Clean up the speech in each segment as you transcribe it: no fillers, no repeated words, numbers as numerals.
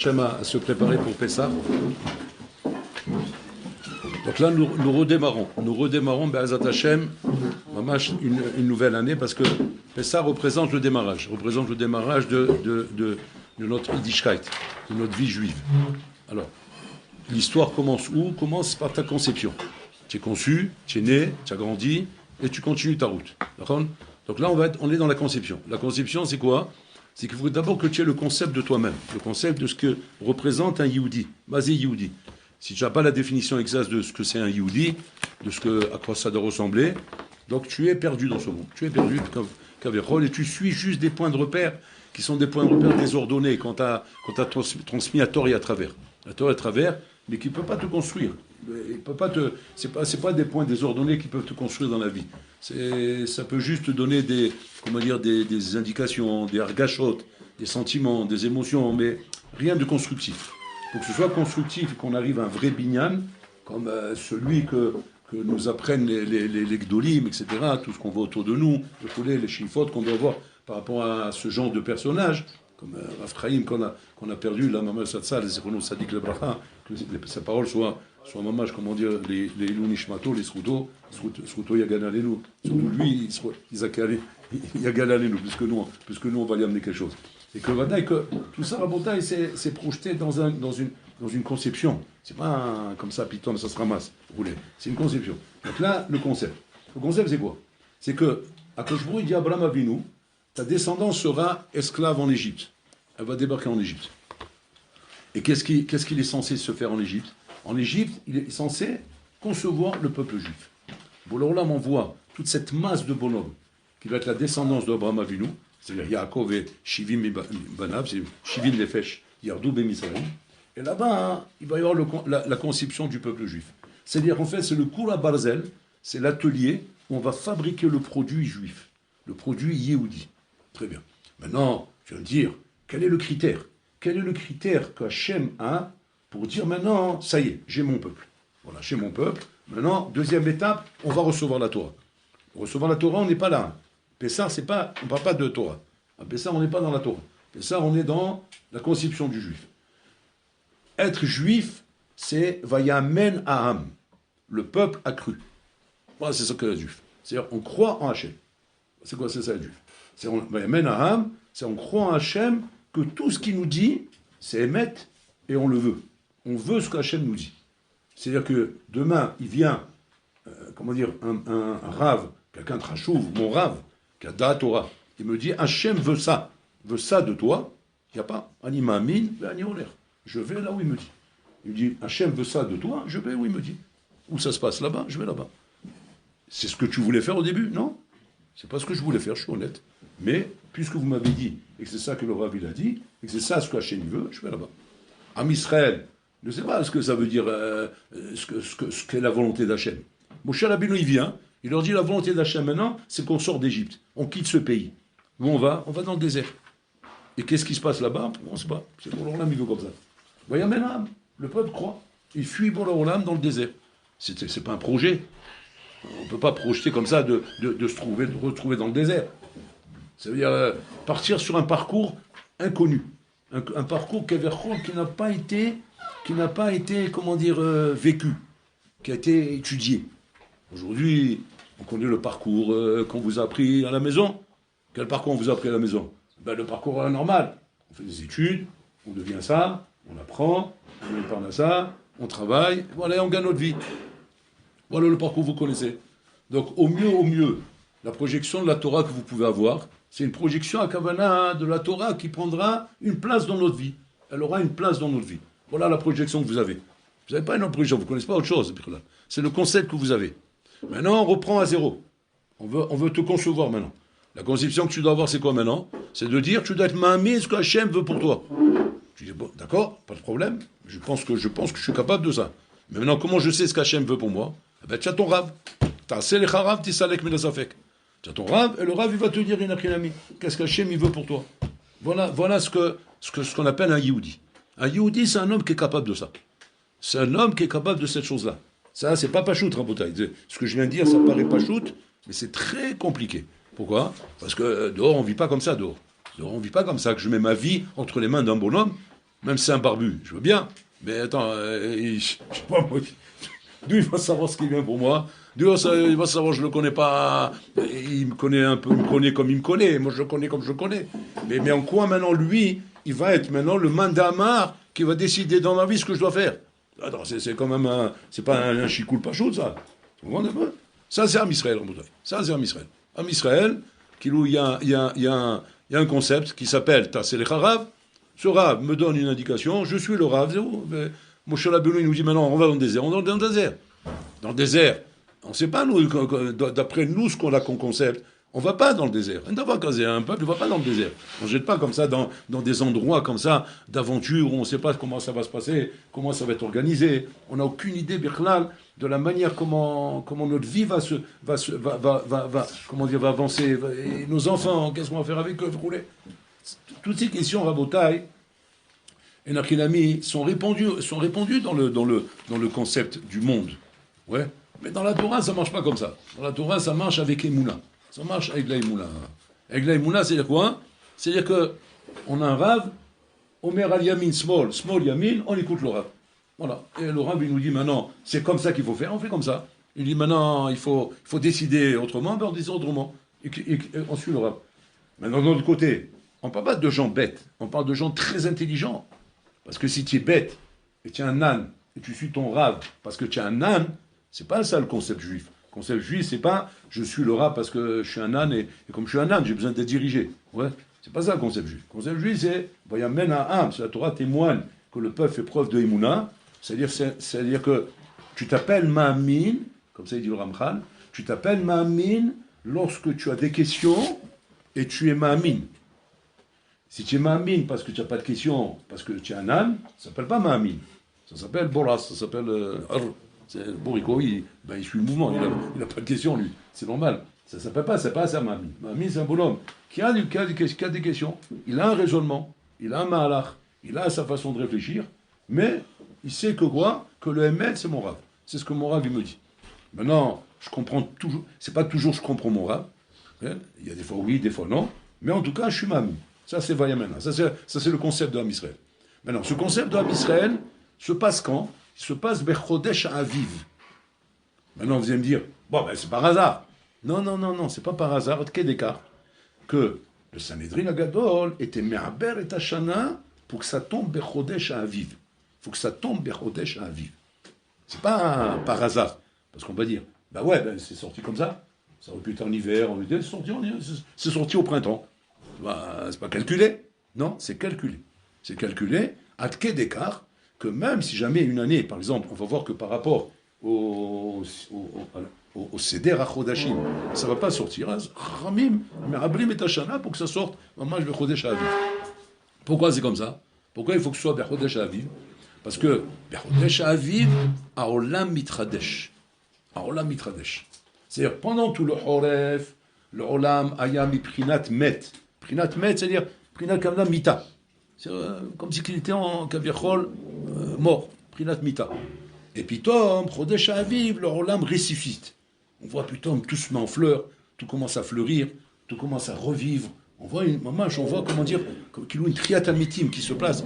Hachem à se préparer pour Pessah. Donc là, nous redémarrons, Be'ezrat Hashem, une nouvelle année, parce que Pessah représente le démarrage de notre Yiddishkeit, de notre vie juive. Alors, l'histoire commence où? Commence par ta conception. Tu es conçu, tu es né, tu as grandi, et tu continues ta route. D'accord? Donc là, on est dans la conception. La conception, c'est quoi? C'est qu'il faut d'abord que tu aies le concept de toi-même, le concept de ce que représente un Yehudi, basé Yehudi. Si tu n'as pas la définition exacte de ce que c'est un Yehudi, à quoi ça doit ressembler, donc tu es perdu dans ce monde. Tu es perdu et tu suis juste des points de repère qui sont des points de repère désordonnés quand tu as transmis à tort et à travers. À tort et à travers, mais qui ne peut pas te construire. C'est pas des points désordonnés qui peuvent te construire dans la vie. Ça peut juste te donner des indications, des argachotes, des sentiments, des émotions, mais rien de constructif. Pour que ce soit constructif et qu'on arrive à un vrai binyan, comme celui que nous apprennent les gdolim, etc., tout ce qu'on voit autour de nous, les chifotes qu'on doit voir par rapport à ce genre de personnage, comme Rav Chaim qu'on a perdu, la Maman Satsal, les Zerono Sadik le Bracha, que sa parole soit mamash, comment dire, les Ilou Nishmato, les Sruto Yagan Alenu. Surtout lui, Yagan Alenu, puisque nous on va lui amener quelque chose. Et que tout ça, Rabotai, c'est projeté dans une conception. C'est pas comme ça, Python, ça se ramasse, roulé. C'est une conception. Donc là, le concept. Le concept, c'est quoi? C'est que, à Koshbrou, il dit Abraham Avinu, ta descendance sera esclave en Égypte. Elle va débarquer en Égypte. Et qu'est-ce qu'il est censé se faire en Égypte? En Égypte, il est censé concevoir le peuple juif. Boulorlam envoie toute cette masse de bonhommes qui va être la descendance d'Abraham Avinu, c'est-à-dire Yaakov et Shivim Banav, c'est Shivim Nefesh, Yardou Bemisraïm. Et là-bas, il va y avoir la conception du peuple juif. C'est-à-dire, en fait, c'est le Kula Barzel, c'est l'atelier où on va fabriquer le produit juif, le produit Yehudi. Très bien. Maintenant, je viens de dire, quel est le critère? Quel est le critère qu'Hachem a pour dire maintenant, ça y est, j'ai mon peuple. Voilà, j'ai mon peuple. Maintenant, deuxième étape, on va recevoir la Torah. Recevoir la Torah, on n'est pas là. Pessah, on ne parle pas de Torah. À Pessah, on n'est pas dans la Torah. Pessah, on est dans la conception du juif. Être juif, c'est Vayamen Aham. Le peuple a cru. Voilà, c'est ça que le juif. C'est-à-dire, on croit en Hachem. C'est quoi, c'est ça le juif? C'est Vayamen Aham, c'est on croit en Hachem que tout ce qu'il nous dit, c'est émettre et on le veut. On veut ce qu'Hachem nous dit. C'est-à-dire que demain, il vient, un rave, quelqu'un de Rachouv, mon rave, qui a da Torah, il me dit, Hachem veut ça de toi, il n'y a pas, Anima Amin, Ani Oler. Je vais là où il me dit. Il me dit, Hachem veut ça de toi, je vais où il me dit. Où ça se passe là-bas, je vais là-bas. C'est ce que tu voulais faire au début? Non, c'est pas ce que je voulais faire, je suis honnête. Mais, puisque vous m'avez dit, et que c'est ça que le Rav il a dit, et que c'est ça ce que Hachem veut, je vais là-bas. Am Israël, je ne sais pas ce que ça veut dire, ce qu'est la volonté d'Hachem. Moshe Rabbeinu, il vient, il leur dit la volonté d'Hachem maintenant, c'est qu'on sort d'Égypte, on quitte ce pays. Où on va dans le désert. Et qu'est-ce qui se passe là-bas? On ne sait pas. C'est pour l'Olam, il veut comme ça. Voyez maintenant, le peuple croit. Il fuit pour l'Olam dans le désert. C'est pas un projet. On ne peut pas projeter comme ça de se retrouver dans le désert. Ça veut dire partir sur un parcours inconnu. Un parcours qui n'a pas été, vécu, qui a été étudié. Aujourd'hui, on connaît le parcours qu'on vous a appris à la maison. Quel parcours on vous a appris à la maison? Le parcours normal. On fait des études, on devient ça, on apprend, on est par ça, on travaille, voilà, on gagne notre vie. Voilà le parcours que vous connaissez. Donc, au mieux, la projection de la Torah que vous pouvez avoir, c'est une projection à Kavana de la Torah qui prendra une place dans notre vie. Elle aura une place dans notre vie. Voilà la projection que vous avez. Vous n'avez pas une autre projection, vous ne connaissez pas autre chose. C'est le concept que vous avez. Maintenant, on reprend à zéro. On veut te concevoir maintenant. La conception que tu dois avoir, c'est quoi maintenant? C'est de dire, tu dois être mamie ce que Hachem veut pour toi. Tu dis, bon, d'accord, pas de problème. Je pense que je suis capable de ça. Mais maintenant, comment je sais ce qu'Hachem veut pour moi? Tu as ton rave. Tu as ton rave, et le rave, il va te dire, qu'est-ce qu'Hachem, il veut pour toi? Voilà ce qu'on appelle un Yehudi. Un Yehudi, c'est un homme qui est capable de ça. C'est un homme qui est capable de cette chose-là. Ça, c'est pas pachout, Rabotai. Ce que je viens de dire, ça paraît pachout, mais c'est très compliqué. Pourquoi? Parce que dehors, on ne vit pas comme ça, dehors. Dehors, on ne vit pas comme ça, que je mets ma vie entre les mains d'un bonhomme, même si c'est un barbu, je veux bien. Mais attends, je sais pas moi. D'où il va savoir ce qui vient pour moi. D'où il va savoir, je le connais pas. Il me connaît un peu, il me connaît comme il me connaît. Moi, je le connais comme je le connais. Mais en quoi maintenant, lui, il va être maintenant le mandamar qui va décider dans ma vie ce que je dois faire. Attends, c'est quand même c'est pas un chicoule pas chaud, ça. Vous comprenez un peu? Ça, c'est Am Israël, en bouteille. Ça, c'est Am Israël. Am Israël, il y a un concept qui s'appelle Tassel Rav. Ce Rav me donne une indication, je suis le Rav. Moshe Rabbeinu, il nous dit maintenant, on va dans le désert. On va dans le désert. Dans le désert, on ne sait pas, nous, d'après nous, ce qu'on a comme concept. On ne va pas dans le désert. Un peuple ne va pas dans le désert. On ne jette pas comme ça dans des endroits comme ça d'aventure où on ne sait pas comment ça va se passer, comment ça va être organisé. On n'a aucune idée, Birklal, de la manière comment notre vie va avancer. Et nos enfants, qu'est-ce qu'on va faire avec eux, rouler. Toutes ces questions, Rabotai et Nachilami, sont répondues dans le concept du monde. Ouais. Mais dans la Torah, ça ne marche pas comme ça. Dans la Torah, ça marche avec Emouna. Ça marche avec la Emouna. Avec la Emouna, c'est-à-dire quoi? C'est-à-dire qu'on a un Rav, Omer al Yamin, small Yamin, on écoute le Rav. Voilà. Et le Rav, il nous dit maintenant, c'est comme ça qu'il faut faire, on fait comme ça. Il dit maintenant, il faut décider autrement, ben on décide autrement. Et on suit le Rav. Maintenant, de l'autre côté, on ne parle pas de gens bêtes, on parle de gens très intelligents. Parce que si tu es bête, et tu es un âne, et tu suis ton Rav, parce que tu es un âne, c'est pas ça le concept juif. Le concept juif, c'est pas je suis le Rav parce que je suis un âne et comme je suis un âne, j'ai besoin d'être dirigé. Ouais, c'est pas ça le concept juif. Le concept juif, c'est Vayamène à âme. La Torah témoigne que le peuple fait preuve de Emouna. C'est-à-dire que tu t'appelles Ma'amin, comme ça il dit le Ramchal, tu t'appelles Ma'amin lorsque tu as des questions et tu es Ma'amin. Si tu es Ma'amin parce que tu n'as pas de questions, parce que tu es un âne, ça ne s'appelle pas Ma'amin. Ça s'appelle Boras, ça s'appelle le Bourrico, il suit le mouvement, il n'a pas de questions, lui. C'est normal. Ça ne s'appelle pas, c'est pas ça, Ma'amin. Ma'amin, c'est un bonhomme qui a des questions. Il a un raisonnement, il a un ma'alach, il a sa façon de réfléchir, mais il sait que quoi? Que le ML, c'est mon Rav. C'est ce que mon Rav, il me dit. Maintenant, je comprends toujours, c'est pas toujours je comprends mon Rav. Il y a des fois oui, des fois non. Mais en tout cas, je suis Ma'amin. Ça, c'est Vayamena. Ça, c'est le concept de Am Israël. Maintenant, ce concept de Am Israël se passe quand? Il se passe Bechodesh Aviv. Maintenant, vous allez me dire, bon, ben, c'est par hasard. Non, c'est pas par hasard, d'écart, que le Sanhedrin Agadol était Me'aber et Hashana pour que ça tombe Bechodesh Aviv. Il faut que ça tombe Bechodesh Aviv. C'est pas par hasard. Parce qu'on va dire, bah ouais, ben, c'est sorti comme ça. Ça aurait pu être en hiver, c'est sorti au printemps. C'est pas calculé. Non, c'est calculé. C'est calculé à quai d'écart que même si jamais une année, par exemple, on va voir que par rapport au Seder HaChodashim, ça ne va pas sortir. Ramim, Me'abrim et Hashana pour que ça sorte, maman, je vais Chodesh Aviv. Pourquoi c'est comme ça? Pourquoi il faut que ce soit Bechodesh Aviv? Parce que Bechodesh Aviv, Aolam Mitradesh. Aolam Mitradesh. C'est-à-dire, pendant tout le Horef, le Olam, Ayam, Prinat Met. Prinat Met, c'est-à-dire Prinat Kamna Mita. C'est comme si il était en Kaviachol mort. Prinat Mita. Et puis, Tom, Chodesh Aviv, le Olam ressuscite. On voit, putain, tout se met en fleurs, tout commence à fleurir, tout commence à revivre. On voit comment dire, qu'il y a une triat amitim qui se passe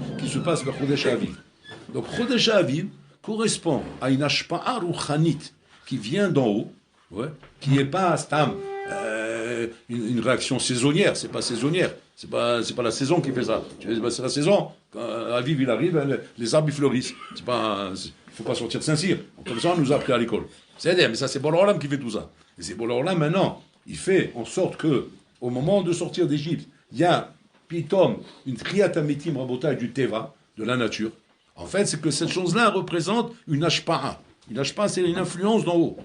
vers Chodesh Aviv. Donc, Chodesh Aviv correspond à une ashpa'a ruchanit qui vient d'en haut, ouais, qui n'est pas stam, une réaction saisonnière, c'est pas saisonnière, c'est pas la saison qui fait ça. C'est la saison. Quand Aviv il arrive, les arbres ils fleurissent. Il faut pas sortir de Saint-Cyr. Comme ça on nous a appris à l'école. Mais ça c'est Boré Olam qui fait tout ça. Et c'est Boré Olam maintenant, il fait en sorte que au moment de sortir d'Égypte, il y a pitom une triatamétim rabotage du teva, de la nature. En fait, c'est que cette chose-là représente une ashpa'a. Une ashpa'a, c'est une influence d'en haut.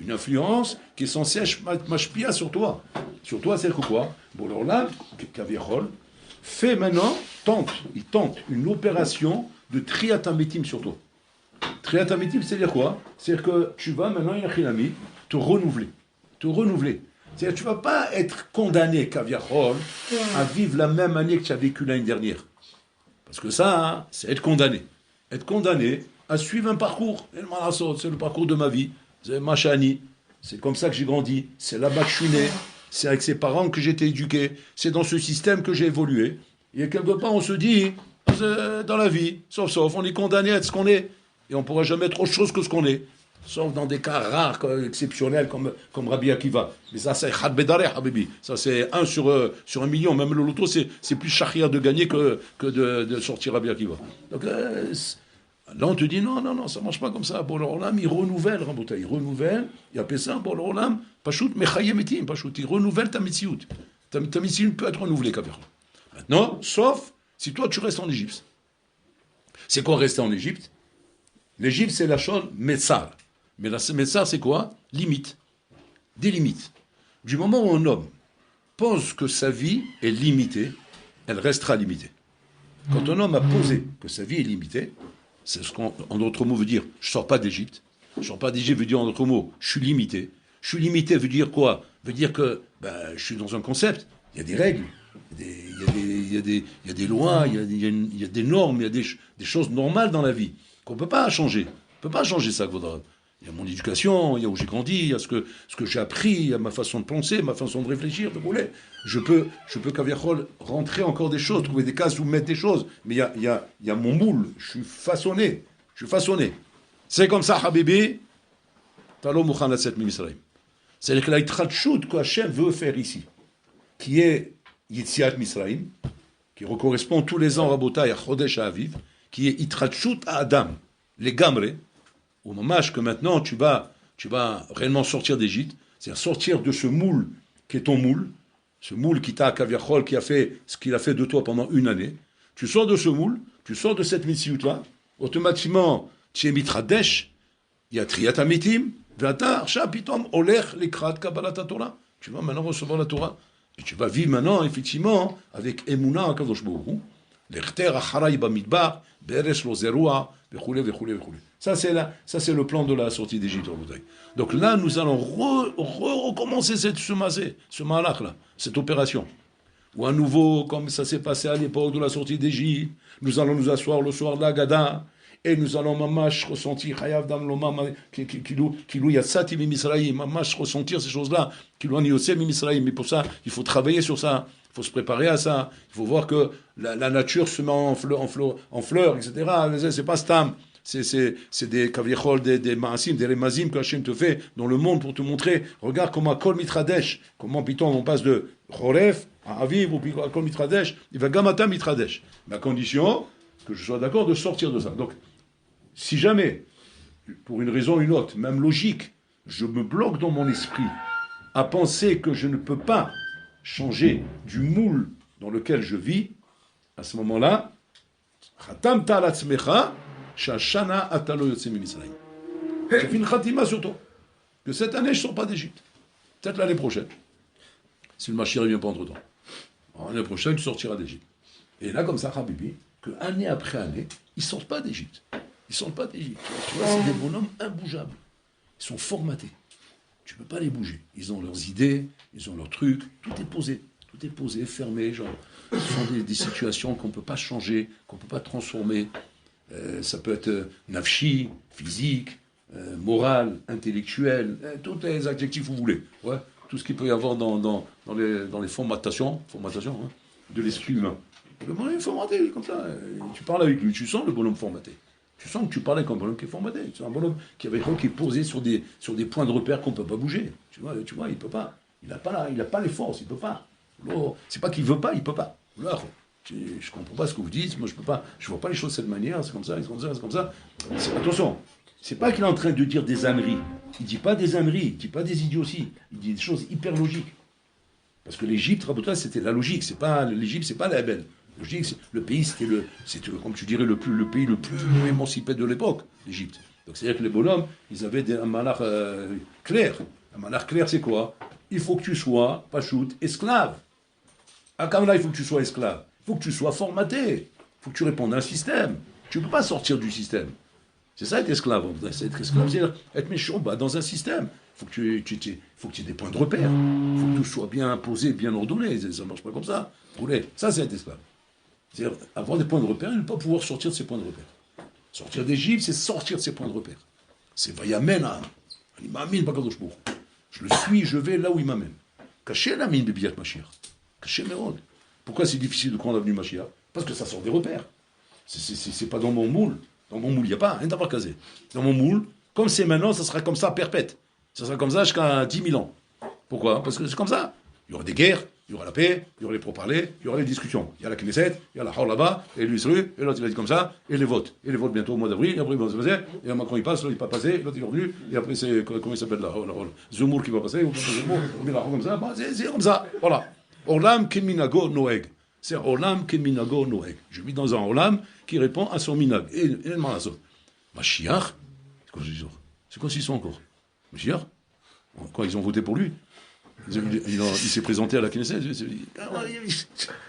Une influence qui est censée mashpia sur toi. Sur toi, c'est quoi? Bon, alors là, Kaviachol fait maintenant, il tente une opération de triatamétim sur toi. Triatamétim, c'est-à-dire quoi? C'est-à-dire que tu vas maintenant, Yachinami, te renouveler. C'est-à-dire que tu ne vas pas être condamné, Kaviachol, à vivre la même année que tu as vécu l'année dernière. Parce que ça, c'est être condamné. Être condamné à suivre un parcours. C'est le parcours de ma vie. C'est Machani. C'est comme ça que j'ai grandi. C'est là-bas que je suis né. C'est avec ses parents que j'ai été éduqué. C'est dans ce système que j'ai évolué. Et quelque part, on se dit, chose dans la vie. Sauf, on est condamné à être ce qu'on est. Et on ne pourra jamais être autre chose que ce qu'on est. Sauf dans des cas rares, exceptionnels, comme Rabbi Akiva. Mais ça, c'est Had Bedareh, Habibi. Ça, c'est 1 sur 1 million. Même le loto, c'est plus shahir de gagner que de sortir Rabbi Akiva. Donc là, on te dit non, ça ne marche pas comme ça. Pour l'Olam, il renouvelle, Rabotai. Il renouvelle. Il appelle ça, pour l'Olam, Pachout, Mechayemetim, Pachout. Il renouvelle ta Metsiout. Ta Metsiout peut être renouvelée, Kaviar. Maintenant, sauf si toi, tu restes en Égypte. C'est quoi rester en Égypte? L'Égypte, c'est la chose Metsar. Mais la Metsar, c'est quoi? Limite. Des limites. Du moment où un homme pense que sa vie est limitée, elle restera limitée. Quand un homme a posé que sa vie est limitée, c'est ce qu'en d'autres mots veut dire je ne sors pas d'Égypte. Je ne sors pas d'Égypte veut dire en d'autres mots je suis limité. Je suis limité veut dire quoi? Veut dire que je suis dans un concept. Il y a des règles, il y a des lois, il y a des normes, il y a des choses normales dans la vie qu'on ne peut pas changer. On ne peut pas changer ça, Kvodra. Il y a mon éducation, il y a où j'ai grandi, il y a ce que j'ai appris, il y a ma façon de penser, ma façon de réfléchir, de rouler. Je peux Kaviachol, rentrer encore des choses, trouver des cases où mettre des choses. Mais il y a mon moule, je suis façonné. C'est comme ça, Habibi, Talo Mouchan Latset Misraïm. C'est-à-dire que la Yitrachut que Hachem veut faire ici, qui est Yitziat Misraïm, qui correspond tous les ans, Rabotai, à Chodesh Aviv, qui est Yitrachut à Adam, les Gamre, au moment que maintenant tu vas réellement sortir d'Égypte, c'est-à-dire sortir de ce moule qui est ton moule, ce moule qui t'a Kaviachol, qui a fait ce qu'il a fait de toi pendant une année, tu sors de ce moule, tu sors de cette mitziout-là, automatiquement, tu es mitradesh, il y a triat amitim, v'ata, archa, pitom, olech, lekrat, kabbalat Torah. Tu vas maintenant recevoir la Torah. Et tu vas vivre maintenant, effectivement, avec Emouna, Kadosh Baruch Hu, l'echter acharay bamidbar, beres lo zerua, v'choulé. Ça, c'est le plan de la sortie d'Égypte. Donc là, nous allons recommencer ce malach-là, cette opération. Ou à nouveau, comme ça s'est passé à l'époque de la sortie d'Égypte, nous allons nous asseoir le soir de la Gada, et nous allons mamash ressentir, Chayav Dam Loma, Kilou Yatsati Misraïm, mamash ressentir ces choses-là, Kilou Aniose Misraïm. Mais pour ça, il faut travailler sur ça, il faut se préparer à ça, il faut voir que la nature se met en fleurs, etc. C'est pas stam. C'est des kaviachol, des maasim, des remazim que Hachem te fait dans le monde pour te montrer. Regarde comment Kol Mitradesh, comment Piton on passe de Choref à Aviv ou à Kol Mitradesh, il va Gamata Mitradesh. Mais à condition que je sois d'accord de sortir de ça. Donc, si jamais, pour une raison ou une autre, même logique, je me bloque dans mon esprit à penser que je ne peux pas changer du moule dans lequel je vis, à ce moment-là, Khatam Ta'alatzmecha, Shashana Atalo Yotse Misraïm. J'ai fait une khatima sur toi. Que cette année, je ne sors pas d'Égypte. Peut-être l'année prochaine. Si le Mashiach ne vient pas entre temps. L'année prochaine, tu sortiras d'Égypte. Et là, comme ça, Habibi, que année après année, ils ne sortent pas d'Égypte. Ils ne sortent pas d'Égypte. Tu vois, c'est des bonhommes imbougeables. Ils sont formatés. Tu ne peux pas les bouger. Ils ont leurs idées, ils ont leurs trucs. Tout est posé, fermé. Genre, ce sont des situations qu'on ne peut pas changer, qu'on ne peut pas transformer. Ça peut être nafshi, physique, moral, intellectuel, tous les adjectifs que vous voulez. Ouais, tout ce qu'il peut y avoir dans les formatations de l'esprit humain. Le bonhomme est formaté, comme ça. Tu parles avec lui, tu sens le bonhomme formaté. Tu sens que tu parlais comme un bonhomme qui est formaté. C'est un bonhomme qui est posé sur des points de repère qu'on ne peut pas bouger. Tu vois, il ne peut pas. Il n'a pas les forces, il ne peut pas. C'est pas qu'il ne veut pas, il ne peut pas. Là, je ne comprends pas ce que vous dites, moi je ne vois pas les choses de cette manière, c'est comme ça. Attention, c'est pas qu'il est en train de dire des âneries. Il ne dit pas des âneries, il ne dit pas des idioties, il dit des choses hyper logiques. Parce que l'Égypte, Rabotai, c'était la logique, l'Égypte, c'est pas la belle. Le pays, c'était comme tu dirais, le pays le plus émancipé de l'époque, l'Égypte. Donc c'est-à-dire que les bonhommes, ils avaient un malach clair. Un malach clair, c'est quoi? Il faut que tu sois, pachout, esclave. À Kamala, il faut que tu sois esclave. Il faut que tu sois formaté. Il faut que tu répondes à un système. Tu ne peux pas sortir du système. C'est ça être esclave. C'est être esclave, c'est être méchant dans un système. Il faut que tu aies des points de repère. Il faut que tout soit bien posé, bien ordonné. Ça ne marche pas comme ça. Ça, c'est être esclave. C'est-à-dire avoir des points de repère et ne pas pouvoir sortir de ces points de repère. Sortir d'Égypte, c'est sortir de ces points de repère. C'est Vayamena. Il m'amène pas Kadosh Baruch Hu. Je le suis, je vais là où il m'amène. Caché la mine de Biat Mashiach. Caché Mérod. Pourquoi c'est difficile de croire l'avenue Mashiach? Parce que ça sort des repères. C'est pas dans mon moule. Dans mon moule, il n'y a pas, rien d'avoir casé. Dans mon moule, comme c'est maintenant, ça sera comme ça perpète. Ça sera comme ça jusqu'à 10 000 ans. Pourquoi? Parce que c'est comme ça. Il y aura des guerres, il y aura la paix, il y aura les pourparlers, il y aura les discussions. Il y a la Knesset, il y a la Hor là-bas, et lui seul, et l'autre il va dire comme ça, et les votes. Et les votes bientôt au mois d'avril, et après ils vont se passer, et Macron il passe, l'autre il va pas passer, l'autre il est revenu, et après c'est, comment il s'appelle là, Zemmour qui va passer, ou Zemmour, mais là, comme ça, c'est comme ça, voilà. Olam keminago noeg. C'est Olam keminago noeg. Je vis dans un Olam qui répond à son minag. Et il m'a dit, Mashiach, c'est quoi ce qu'ils sont encore? Mashiach? Quoi, ils ont voté pour lui? Il s'est présenté à la Knesset.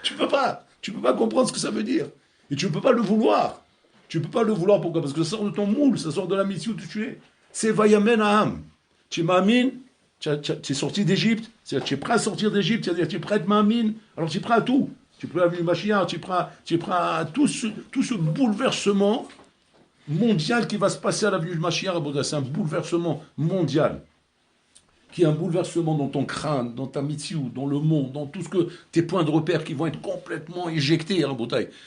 Tu peux pas comprendre ce que ça veut dire. Et tu ne peux pas le vouloir. Tu ne peux pas le vouloir, pourquoi? Parce que ça sort de ton moule, ça sort de la mission où tu es. C'est Vayamen Aham. Tu m'amines, tu es sorti d'Égypte, c'est-à-dire tu es prêt à sortir d'Égypte, c'est-à-dire tu es prêt à m'amine, alors tu es prêt à tout. Tu es prêt à venir Mashiach, tu es prêt à tout ce bouleversement mondial qui va se passer à la venue de Mashiach. C'est un bouleversement mondial. Qui est un bouleversement dans ton crâne, dans ta mitzvah, dans le monde, dans tout ce que tes points de repère qui vont être complètement éjectés,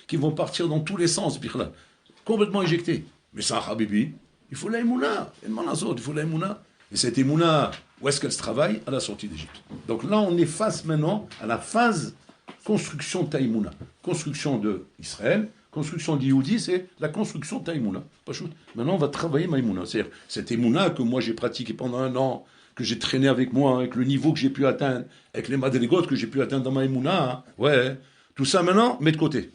qui vont partir dans tous les sens, complètement éjectés. Mais ça, Habibi, il faut la émouna, il faut la émouna. Et cette émouna, où est-ce qu'elle se travaille? À la sortie d'Égypte. Donc là, on est face maintenant à la phase construction de Taïmouna, construction d'Israël, construction d'Youdi, c'est la construction de Taïmouna. Maintenant, on va travailler Maïmouna. C'est-à-dire cette émouna que moi j'ai pratiquée pendant 1 an, que j'ai traîné avec moi, avec le niveau que j'ai pu atteindre, avec les madrigotes que j'ai pu atteindre dans ma Emouna, ouais, tout ça maintenant, mets de côté.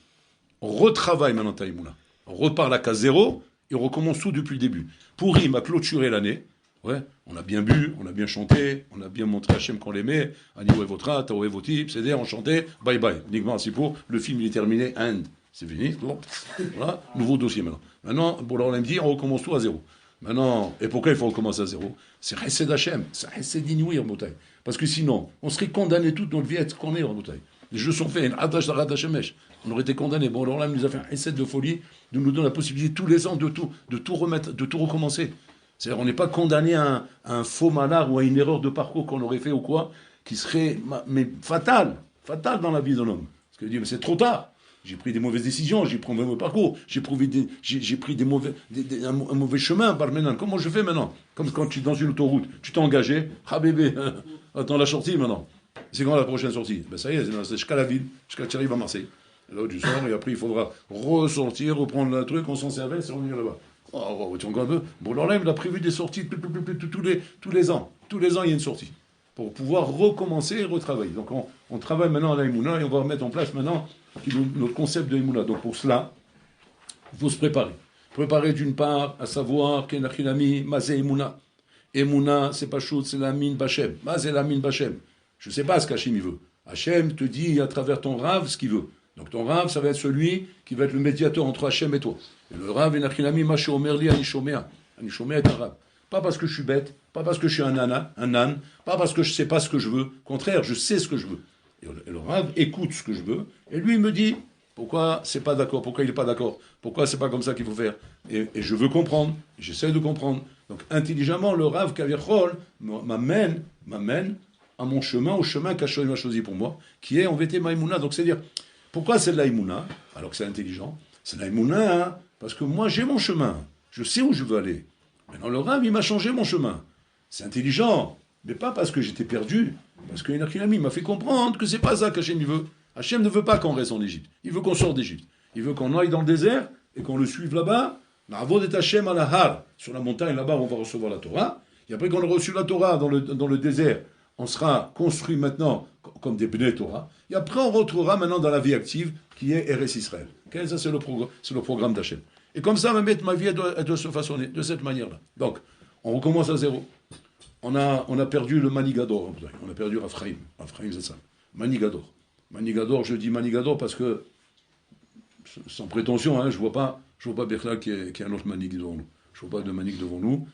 On retravaille maintenant ta Emouna. On repart la case 0 et on recommence tout depuis le début. Pourim a clôturé l'année, ouais, on a bien bu, on a bien chanté, on a bien montré à Hachem qu'on l'aimait, Ani Oevotra, Taoevoti, c'est on chantait, bye bye, uniquement c'est pour, le film il est terminé, end, c'est fini, voilà, nouveau dossier maintenant. Maintenant, bon, alors on me dit, on recommence tout à 0. Maintenant, et pourquoi il faut recommencer à 0? C'est Hesed Hachem, c'est Hesed Inouï en bouteille. Parce que sinon, on serait condamné toute notre vie à être qu'on est en bouteille. Les jeux sont faits, une Adash Darat Hashemesh. On aurait été condamné. Bon, alors là, il nous a fait un Hesed de folie, de nous donner la possibilité tous les ans de tout remettre, de tout recommencer. C'est-à-dire, on n'est pas condamné à un faux malheur ou à une erreur de parcours qu'on aurait fait ou quoi, qui serait fatale dans la vie d'un homme. Parce que mais c'est trop tard. J'ai pris des mauvaises décisions, j'ai pris un mauvais parcours, j'ai pris un mauvais chemin par maintenant. Comment je fais maintenant? Comme quand tu es dans une autoroute, tu t'es engagé, ah bébé, attends la sortie maintenant. C'est quand la prochaine sortie? Ben ça y est, c'est jusqu'à la ville, jusqu'à tu arrives à Marseille. Là où tu sors, et après il faudra ressortir, reprendre le truc, on s'en servait, c'est revenir là-bas. Oh, tu encore un peu. Bon, alors là, il a prévu des sorties tous les ans. Tous les ans, il y a une sortie. Pour pouvoir recommencer et retravailler. Donc on travaille maintenant à la Emouna et on va remettre en place maintenant notre concept de Emouna. Donc pour cela, il faut se préparer. Préparer d'une part à savoir Kenachilami, Mazé Emouna. Emouna, c'est pas chose, c'est la mine Bachem. Mazé la mine Bachem. Je ne sais pas ce qu'Hachem il veut. Hachem te dit à travers ton Rav ce qu'il veut. Donc ton Rav, ça va être celui qui va être le médiateur entre Hachem et toi. Et le Rav, Kenachilami, Maché Omerli, Anishomea. Anishomea est un Rav. Pas parce que je suis bête, pas parce que je suis un âne, pas parce que je ne sais pas ce que je veux. Au contraire, je sais ce que je veux. Et le Rav écoute ce que je veux, et lui il me dit pourquoi c'est pas d'accord, pourquoi il n'est pas d'accord, pourquoi c'est pas comme ça qu'il faut faire. Et je veux comprendre, j'essaie de comprendre. Donc intelligemment, le Rav Kavirchol m'amène à mon chemin, au chemin qu'Hachem a choisi pour moi, qui est en vérité Maïmouna. Donc c'est-à-dire, pourquoi c'est de l'Aïmouna, alors que c'est intelligent? C'est de l'Aïmouna, hein, parce que moi j'ai mon chemin, je sais où je veux aller. Maintenant, le Rav, il m'a changé mon chemin. C'est intelligent, mais pas parce que j'étais perdu. Parce qu'un ami m'a fait comprendre que c'est pas ça qu'Hachem veut. Hachem ne veut pas qu'on reste en Égypte. Il veut qu'on sorte d'Égypte. Il veut qu'on aille dans le désert et qu'on le suive là-bas. Na'avod et Hachem à la Har, sur la montagne là-bas où on va recevoir la Torah. Et après qu'on a reçu la Torah dans le désert, on sera construit maintenant comme des Bnei Torah. Et après, on retrouvera maintenant dans la vie active qui est Eretz Israël. Okay, ça, c'est le programme d'Hachem. Et comme ça, ma vie, elle doit se façonner de cette manière-là. Donc, on recommence à 0. On a perdu le Manigador. On a perdu Raphaïm. Raphaïm, c'est ça. Manigador. Manigador, je dis Manigador parce que, sans prétention, hein, je ne vois pas Berkla qui est un autre Manig devant nous. Je ne vois pas de Manig devant nous.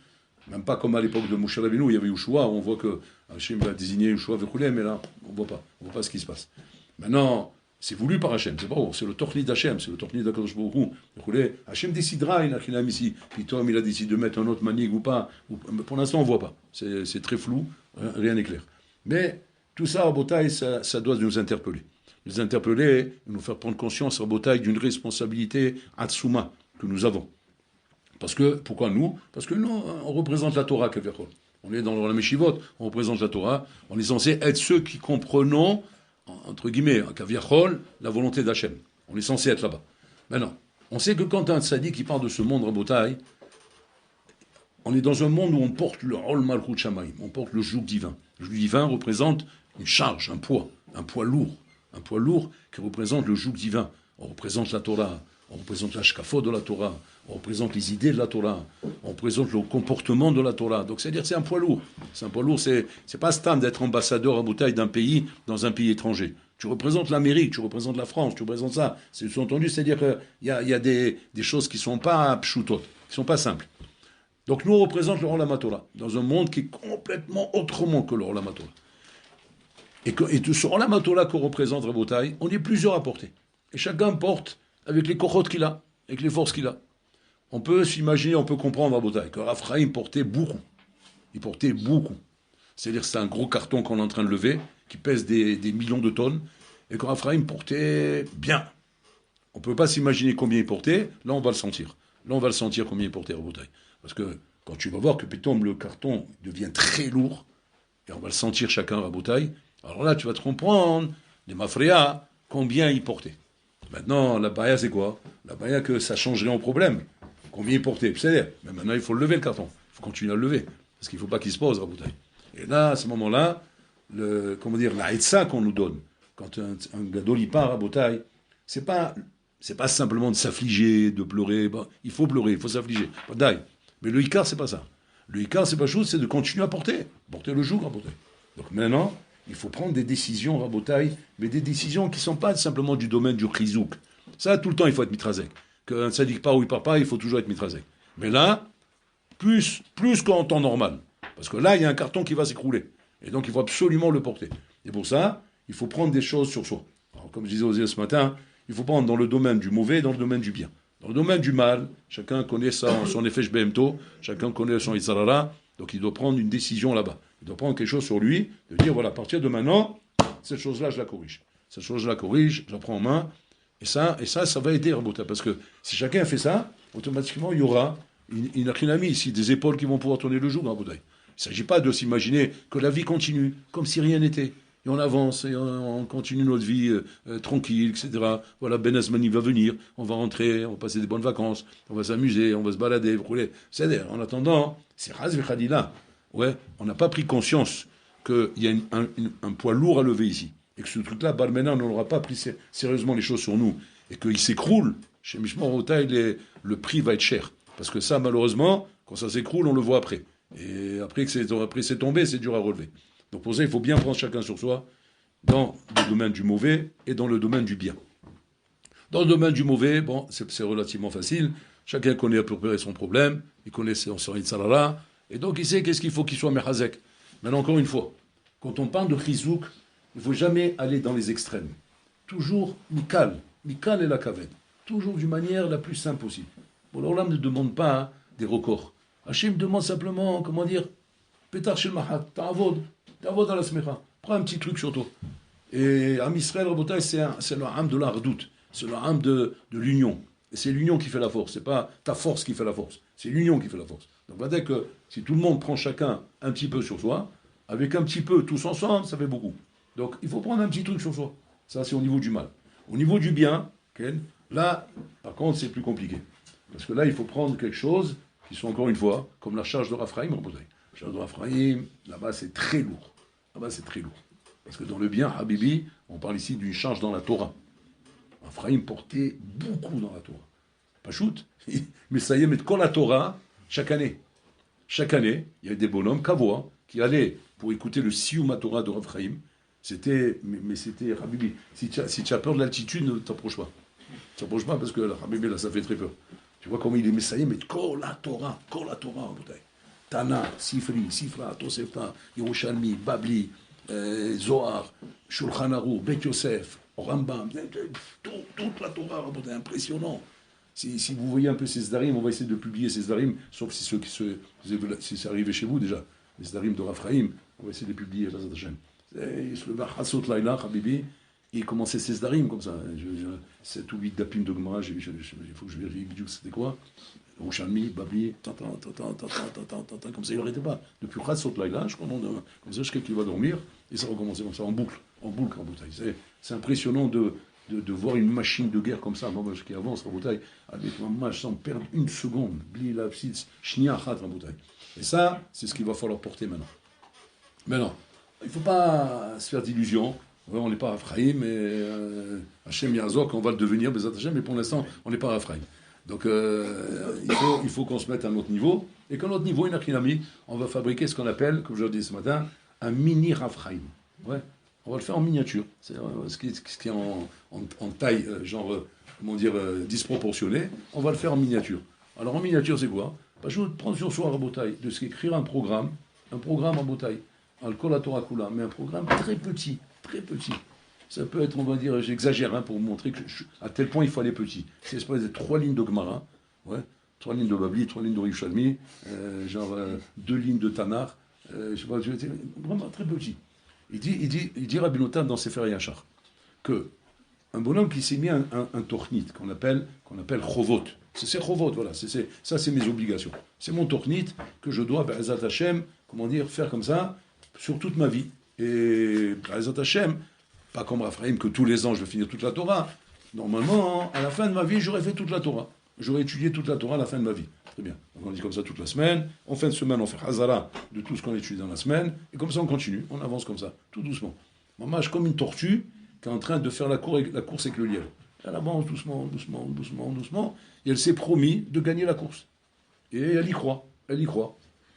Même pas comme à l'époque de Moshe Rabbeinu, il y avait Yeshua, on voit que Hachem va désigner Yeshua Vechoulé, mais là, on ne voit pas ce qui se passe. Maintenant, c'est voulu par Hachem, c'est pas bon, c'est le Torni d'Hachem, c'est le Torni d'Akadosh Baruch Hu. Hachem décidera, il a ici, puis Tom, il a décidé de mettre un autre manig ou pas. Pour l'instant, on ne voit pas. C'est très flou, rien n'est clair. Mais tout ça, en bataille, ça doit nous interpeller. nous interpeller, nous faire prendre conscience, Rabotai, d'une responsabilité Atsuma que nous avons. Parce que, pourquoi nous? Parce que nous, on représente la Torah, Kavachol. On est dans la Meshivot, on représente la Torah, on est censé être ceux qui comprenons, entre guillemets, Kavachol, la volonté d'Hachem. On est censé être là-bas. Maintenant, on sait que quand un tzaddik qui parle de ce monde, Rabotai, on est dans un monde où on porte le Ol Malchut Shamayim, on porte le joug divin. Le joug divin représente une charge, un poids lourd qui représente le joug divin. On représente la Torah, on représente l'ashkafot de la Torah, on représente les idées de la Torah, on représente le comportement de la Torah. Donc c'est-à-dire c'est un poids lourd. C'est un poids lourd, c'est pas stam d'être ambassadeur à bouteille d'un pays dans un pays étranger. Tu représentes l'Amérique, tu représentes la France, tu représentes ça. C'est sous-entendu, c'est-à-dire qu'il y a des choses qui ne sont pas pshutot, qui ne sont pas simples. Donc nous, on représente le Olam HaTorah, dans un monde qui est complètement autrement que le Olam HaTorah. Et tout ce Olam HaTorah qu'on représente, Rabotai, on est plusieurs à porter. Et chacun porte avec les kochot qu'il a, avec les forces qu'il a. On peut s'imaginer, on peut comprendre, Rabotai, que Raphaïm portait beaucoup. Il portait beaucoup. C'est-à-dire que c'est un gros carton qu'on est en train de lever, qui pèse des millions de tonnes, et que Raphaïm portait bien. On ne peut pas s'imaginer combien il portait, là on va le sentir. Là on va le sentir combien il portait, Rabotai. Parce que quand tu vas voir que putain, le carton devient très lourd, et on va le sentir chacun, Rabotai, alors là tu vas te comprendre, les mafria, combien il portait. Maintenant, la baya c'est quoi? La baya que ça changerait en problème. Combien il portait? C'est-à-dire, mais maintenant il faut le lever le carton. Il faut continuer à le lever. Parce qu'il ne faut pas qu'il se pose, Rabotai. Et là, à ce moment-là, la Etsa qu'on nous donne, quand un gadol y part, Rabotai, c'est pas simplement de s'affliger, de pleurer. Bon, il faut pleurer, il faut s'affliger. Mais le Icar, c'est pas ça. Le Icar, c'est pas chose, c'est de continuer à porter le joug, Rabotai. Donc maintenant, il faut prendre des décisions, Rabotai, mais des décisions qui ne sont pas simplement du domaine du chizouk. Ça, tout le temps, il faut être mitrazek. Qu'un tzaddik part ou il part pas, il faut toujours être mitrazek. Mais là, plus qu'en temps normal. Parce que là, il y a un carton qui va s'écrouler. Et donc, il faut absolument le porter. Et pour ça, il faut prendre des choses sur soi. Alors, comme je disais aux yeux ce matin, il faut prendre dans le domaine du mauvais et dans le domaine du bien. Dans le domaine du mal, chacun connaît son effet shbehemto, chacun connaît son itzarara, donc il doit prendre une décision là-bas. Il doit prendre quelque chose sur lui, de dire, voilà, à partir de maintenant, cette chose-là, je la corrige. Cette chose, je la corrige, je la prends en main, et ça va aider, Rabota, parce que si chacun fait ça, automatiquement, il y aura, il n'a rien à mis ici, des épaules qui vont pouvoir tourner le joug, Rabota. Il ne s'agit pas de s'imaginer que la vie continue, comme si rien n'était. Et on avance, et on continue notre vie tranquille, etc. Voilà, Ben Azmani va venir, on va rentrer, on va passer des bonnes vacances, on va s'amuser, on va se balader, rouler. C'est-à-dire, en attendant, c'est Raz Vechadila. Ouais, on n'a pas pris conscience qu'il y a un poids lourd à lever ici. Et que ce truc-là, Balmena n'aura pas pris sérieusement les choses sur nous. Et qu'il s'écroule, chez Mishmor Rota, le prix va être cher. Parce que ça, malheureusement, quand ça s'écroule, on le voit après. Et après que c'est tombé, c'est dur à relever. Donc pour ça, il faut bien prendre chacun sur soi, dans le domaine du mauvais et dans le domaine du bien. Dans le domaine du mauvais, bon, c'est relativement facile. Chacun connaît à peu près son problème, il connaît son itzarara, et donc il sait qu'est-ce qu'il faut qu'il soit mechazek. Maintenant, encore une fois, quand on parle de chizouk, il ne faut jamais aller dans les extrêmes. Toujours mikal et la kaved. Toujours d'une manière la plus simple possible. Bon, l'Olam ne demande pas des records. Hachem demande simplement, comment dire, Petar shel mahat, ta'avod à la smecha. Prends un petit truc sur toi. Et Am Israël, Rabotai, c'est le âme de la redoute. C'est le âme de l'union. Et c'est l'union qui fait la force. C'est pas ta force qui fait la force. C'est l'union qui fait la force. Donc, on va dire que si tout le monde prend chacun un petit peu sur soi, avec un petit peu tous ensemble, ça fait beaucoup. Donc, il faut prendre un petit truc sur soi. Ça, c'est au niveau du mal. Au niveau du bien, là, par contre, c'est plus compliqué. Parce que là, il faut prendre quelque chose qui sont, encore une fois, comme la charge de Raphaïm, Rabotai. La charge de Raphaïm, là-bas, c'est très lourd. Là-bas, c'est très lourd. Parce que dans le bien, Habibi, on parle ici d'une charge dans la Torah. Raphaïm portait beaucoup dans la Torah. Pas shoot, mais ça y est, mais de quoi la Torah, chaque année. Chaque année, il y avait des bonhommes, Kavoa, qui allaient pour écouter le Siyum Torah de Raphaïm. Mais c'était Habibi. Si tu as peur de l'altitude, ne t'approche pas. Ne t'approche pas parce que Habibi, là, ça fait très peur. Tu vois comment il est, mais ça y est, mais de quoi la Torah, en bouteille. Tana, Sifri, Sifra, Tosefta, Yerushalmi, Babli, Zohar, Shulchan Aruch, Bet Yosef, Rambam, toute la Torah, c'est impressionnant. Si vous voyez un peu ces Zdarim, on va essayer de publier ces Zdarim, sauf si si c'est arrivé chez vous déjà, les Zdarim de Raphaïm, on va essayer de les publier, le Hassot Laila, Habibi, il commençait ses darim comme ça. 7 ou 8 dapim de Gemara, il faut que je vérifie c'était quoi. Rouchalmi, Babli, comme ça, il n'arrêtait pas. Depuis Khatsot Laïla, comme ça, jusqu'à qu'il va dormir, et ça recommençait comme ça, en boucle en bouteille. C'est impressionnant de voir une machine de guerre comme ça, qui avance en bouteille, avec un match sans perdre une seconde, Bli, la psitz, Shnia, Khat en bouteille. Et ça, c'est ce qu'il va falloir porter maintenant. Maintenant, il ne faut pas se faire d'illusions. Ouais, on n'est pas à Ephraïm, mais Hachem Yazok, on va le devenir, mais pour l'instant, on n'est pas à Ephraïm. Donc, il faut qu'on se mette à notre niveau. Et qu'à notre niveau, on va fabriquer ce qu'on appelle, comme je l'ai dit ce matin, un mini Raphaïm. Ouais, on va le faire en miniature. C'est ce qui est en taille, disproportionnée. On va le faire en miniature. Alors, en miniature, c'est quoi? Je vais prendre sur soi, Rabotai, de écrire un programme en bouteille, Al-Kol HaTorah Kula, mais un programme très petit. Ça peut être, on va dire, j'exagère pour vous montrer à tel point il faut aller petit. C'est espèce de 3 lignes de Gemara, 3 lignes de Babli, 3 lignes de Rishalmi, 2 lignes de Tanar, vraiment très petit. Il dit Rabbi Notan dans Sefer Yachar que un bonhomme qui s'est mis un tornit qu'on appelle Chovot. C'est Chovot, voilà, ça c'est mes obligations. C'est mon tornit que je dois, Be'ezat Hashem, faire comme ça, sur toute ma vie. Et Be'ezat Hashem, pas comme Raphaël, que tous les ans je vais finir toute la Torah. Normalement, à la fin de ma vie, j'aurais fait toute la Torah. J'aurais étudié toute la Torah à la fin de ma vie. Très bien. Donc on dit comme ça toute la semaine. En fin de semaine, on fait Hazara de tout ce qu'on étudie dans la semaine. Et comme ça, on continue. On avance comme ça, tout doucement. Maman, comme une tortue qui est en train de faire la course avec le lièvre. Elle avance doucement. Et elle s'est promis de gagner la course. Et elle y croit.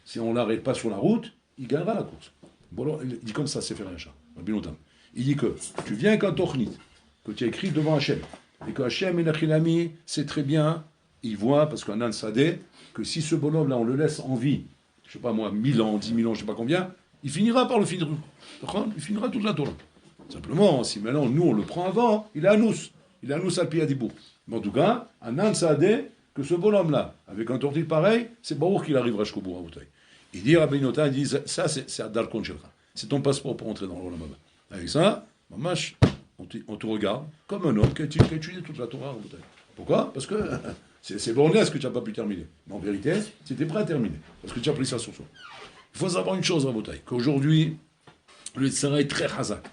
Si on ne l'arrête pas sur la route, il gagnera la course. Bon, alors, il dit comme ça, c'est faire un chat. Il dit que tu viens avec un tornit, que tu as écrit devant Hachem, et que Hachem et Nachilami, c'est très bien, il voit, parce qu'un Sadé, que si ce bonhomme-là, on le laisse en vie, je ne sais pas moi, 1000 ans, 10 000 ans, je ne sais pas combien, il finira par le finir. Il finira toute la Torah. Simplement, si maintenant, nous, on le prend avant, il est à nous al Piyadibou. Mais en tout cas, un Sadé, que ce bonhomme-là, avec un tornit pareil, c'est Baruch qu'il arrivera jusqu'au bout à bouteille. Il dit, Rabbi Notan, il dit, ça, c'est Adar Konchelcha. C'est ton passeport pour entrer dans l'Olam Haba. Avec ça, mamash, on te regarde comme un homme qui a étudié toute la Torah en bouteille. Pourquoi? Parce que c'est bornès que tu n'as pas pu terminer. Mais en vérité, tu étais prêt à terminer. Parce que tu as pris ça sur soi. Il faut savoir une chose en bouteille, qu'aujourd'hui, le Tzara est très hazak.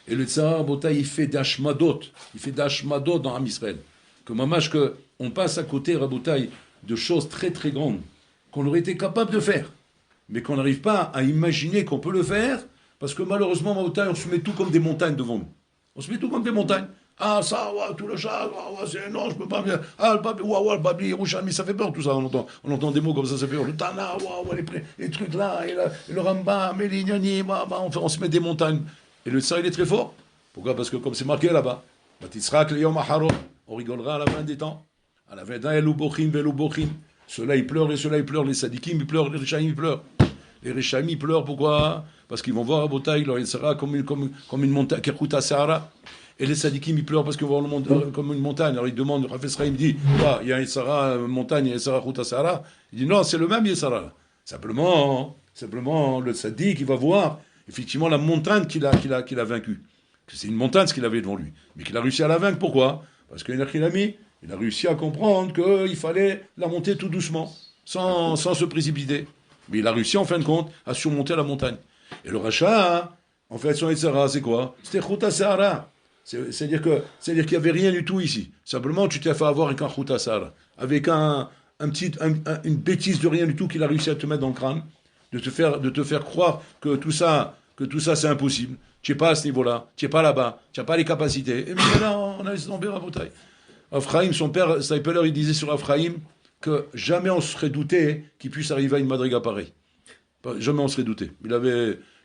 Et le Tzara en bouteille, il fait d'ashmadot. Il fait d'ashmadot dans Am Israël. Que mamash, qu'on passe à côté, Rabotai, de choses très très grandes qu'on aurait été capable de faire. Mais qu'on n'arrive pas à imaginer qu'on peut le faire. Parce que malheureusement, Maoutai, on se met tout comme des montagnes devant nous. On se met tout comme des montagnes. Ah, ça, tout le chat, non, je peux pas bien. Ah, le Babli, le Babli, Rouchalmi, ça fait peur tout ça. On entend des mots comme ça fait peur. Le Tana, les trucs là, et le Rambam, et l'Ignani, on se met des montagnes. Et le Tsar, il est très fort. Pourquoi? Parce que comme c'est marqué là-bas, on rigolera à la fin des temps. À la fin des temps, ceux-là, ils pleurent, et ceux-là, ils pleurent. Les Sadikim, ils pleurent, les Rishaïm, ils pleurent. Les Rishaïm, ils pleurent, pourquoi? Parce qu'ils vont voir à Botaï, leur sera comme une montagne, Keruta Sahara. Et les Sadikim, ils pleurent parce qu'ils vont voir le monde comme une montagne. Alors ils demandent, Rav Esraïm dit, il y a un Yessara montagne, il y a un Yessara Keruta Sahara. Il dit, non, c'est le même Yessara. Simplement, le Sadik, il va voir, effectivement, la montagne qu'il a vaincue. C'est une montagne ce qu'il avait devant lui. Mais qu'il a réussi à la vaincre, pourquoi? Parce qu'il a réussi à comprendre qu'il fallait la monter tout doucement, sans se précipiter. Mais il a réussi, en fin de compte, à surmonter la montagne. Et le rachat, en fait, son Yetzara, c'est quoi? C'était Chouta Sahara. C'est-à-dire qu'il n'y avait rien du tout ici. Simplement, tu t'es fait avoir avec un Chouta Sahara. Avec une bêtise de rien du tout qu'il a réussi à te mettre dans le crâne, de te faire croire que tout ça c'est impossible. Tu n'es pas à ce niveau-là, tu n'es pas là-bas, tu n'as pas les capacités. Et maintenant, on a laissé tomber à Botaï. Ephraim, son père, Stapler, il disait sur Ephraim que jamais on se serait douté qu'il puisse arriver à une madriga pareille. Jamais on serait douté.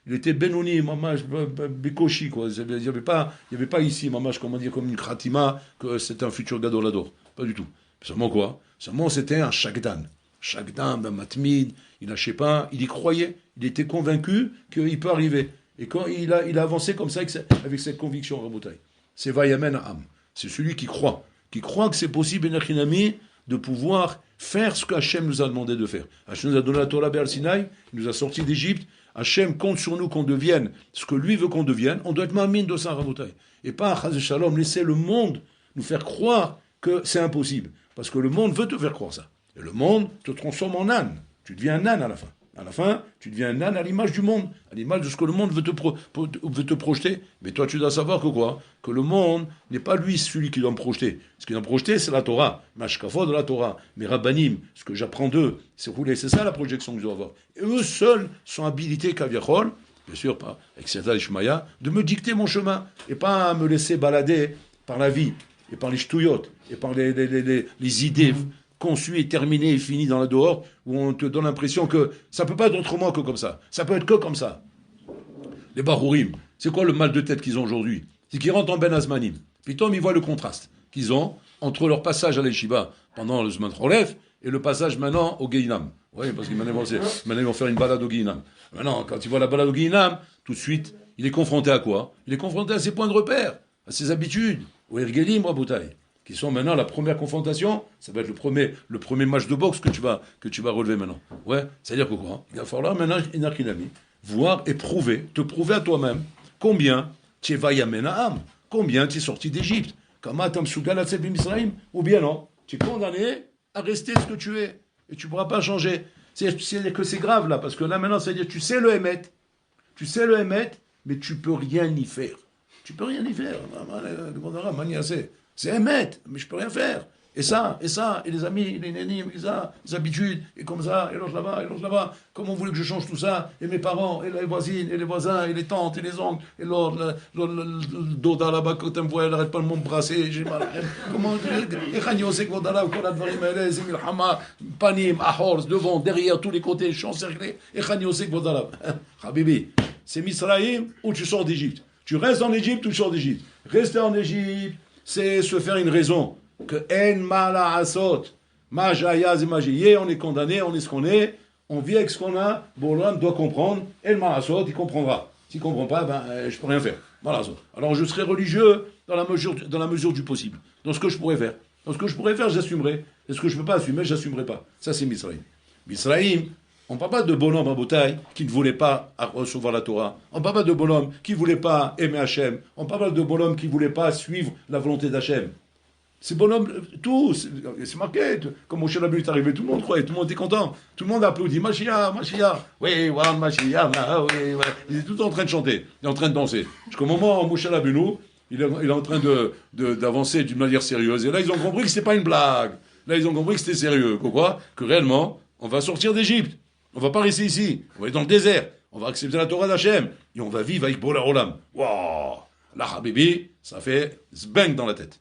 Il était Benouni, mamash, Bekoshi, quoi. Il n'y avait pas ici, mamash, comment dire, comme une kratima, que c'était un futur gadolador. Pas du tout. Seulement quoi? Seulement c'était un shagdan. Shagdan, un matmid, il lâchait pas, il y croyait, il était convaincu qu'il peut arriver. Et quand il a avancé comme ça avec cette conviction, Rabotai. C'est Vayamen Am. C'est celui qui croit que c'est possible, Benachinami, de pouvoir faire ce qu'Hachem nous a demandé de faire. Hachem nous a donné la Torah Be'al Sinaï, il nous a sortis d'Égypte Hachem compte sur nous qu'on devienne ce que lui veut qu'on devienne. On doit être ma'amine de ça, Rabotai. Et pas, Chaz Shalom, laisser le monde nous faire croire que c'est impossible. Parce que le monde veut te faire croire ça. Et le monde te transforme en âne. Tu deviens un âne à la fin. À la fin, tu deviens un âne à l'image du monde, à l'image de ce que le monde veut te projeter. Mais toi, tu dois savoir que quoi? Que le monde n'est pas lui celui qui doit me projeter. Ce qu'il doit me projeter, c'est la Torah. Mashkafot de la Torah. Mes rabbanim, ce que j'apprends d'eux, c'est ça la projection que je dois avoir. Et eux seuls sont habilités, Kaviachol, bien sûr, pas avec Siyata Ishmaïa, de me dicter mon chemin. Et pas à me laisser balader par la vie, et par les ch'touillottes, et par les idées conçu et terminé et fini dans la dehors, où on te donne l'impression que ça peut pas être autrement que comme ça. Ça peut être que comme ça. Les Barourim, c'est quoi le mal de tête qu'ils ont aujourd'hui? C'est qu'ils rentrent en Ben Azmanim. Puis Tom, ils voient le contraste qu'ils ont entre leur passage à l'Eshiva pendant le Zman Cholef et le passage maintenant au Geinam. Oui, parce qu'ils maintenant ils vont faire une balade au Geinam. Maintenant, quand ils voient la balade au Geinam, tout de suite, il est confronté à quoi? Il est confronté à ses points de repère, à ses habitudes, au Ergelim, Rabotai, qui sont maintenant la première confrontation. Ça va être le premier match de boxe que tu vas relever maintenant. Ouais, c'est-à-dire que quoi? Il va falloir maintenant, Inakinami, voir et te prouver à toi-même combien tu es Vayamenaam, combien tu es sorti d'Égypte, ou bien non, tu es condamné à rester ce que tu es, et tu ne pourras pas changer. C'est que c'est grave là, parce que là maintenant, c'est-à-dire tu sais le Hémet, mais tu peux rien y faire. Tu peux rien y faire. C'est Hémet, mais je peux rien faire. Et ça, et les amis, les nénim, les habitudes, et comme ça, et l'autre là-bas, comment vous voulez que je change tout ça? Et mes parents, et les voisines, et les voisins, et les tantes, et les oncles, et l'autre, le doda là-bas, quand elle me voit, elle n'arrête pas de m'embrasser, j'ai mal. Comment, et Khanyosek, Vodala, ou Koladvarim, Zimil Hama, Panim, Ahors, devant, derrière, tous les côtés, je suis encerclé, et Khanyosek, Vodala. Habibi, c'est Misraïm ou tu sors d'Égypte. Tu restes en Égypte ou tu sors d'Égypte. Rester en Égypte, c'est se faire une raison. Que en mala asot, majaya zimajiye, on est condamné, on est ce qu'on est, on vit avec ce qu'on a, Bolan doit comprendre, en mala asot, il comprendra. S'il ne comprend pas, je ne peux rien faire. Voilà. Alors je serai religieux dans la mesure du possible, dans ce que je pourrais faire. Dans ce que je pourrais faire, j'assumerai. Et ce que je ne peux pas assumer, je n'assumerai pas. Ça, c'est Misraïm. Misraïm, on ne parle pas de bonhomme à Botaï qui ne voulait pas recevoir la Torah. On ne parle pas de bonhomme qui ne voulait pas aimer Hachem. On ne parle pas de bonhomme qui ne voulait pas suivre la volonté d'Hachem. Ces bonhommes, tous, c'est marqué, comme Moshe Rabbeinu est arrivé, tout le monde croyait, tout le monde était content, tout le monde a applaudi, Mashiach, oui, voilà, Mashiach, oui, voilà. Ils étaient tous en train de chanter, et en train de danser. Jusqu'au moment où Moshe Rabbeinu, il est en train d'avancer d'une manière sérieuse, et là ils ont compris que c'était pas une blague, là ils ont compris que c'était sérieux, que réellement, on va sortir d'Égypte, on va pas rester ici, on va aller dans le désert, on va accepter la Torah d'Hachem, et on va vivre avec Bola Olam. Waouh, la Habibi, ça fait zbang dans la tête.